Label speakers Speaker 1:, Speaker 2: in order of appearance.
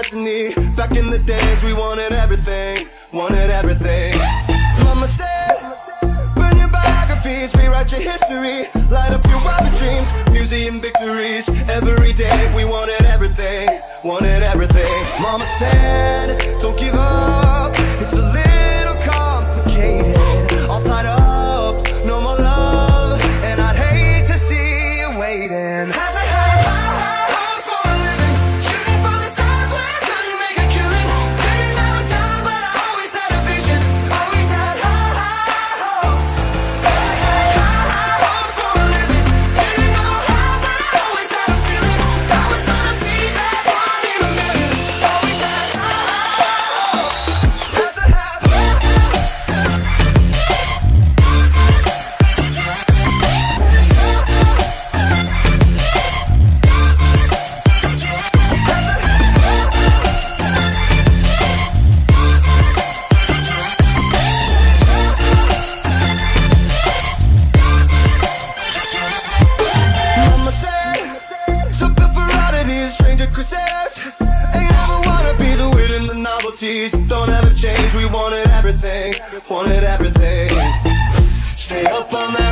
Speaker 1: destiny. Back in the days we wanted everything, wanted everything. Mama said, burn your biographies, rewrite your history, light up your wildest dreams, museum victories. Every day we wanted everything, wanted everything. Mama said, don't give up, it's a little complicated. All tied up, no more love, and I'd hate to see you waiting. Had to have high hopes for a living, shooting for the stars where I couldn't make a killing. Didn't have a time, but I always had a vision, always had high hopes. Had to have high hopes for a living, didn't know how, but I always had a feeling I was gonna be that one in a million. Always had high hopes. Had to have Mama said, something for oddities, stranger crusaders. Ain't ever wanna be the wit in the novelties. Don't ever change, we wanted everything, wanted everything. Stay up on that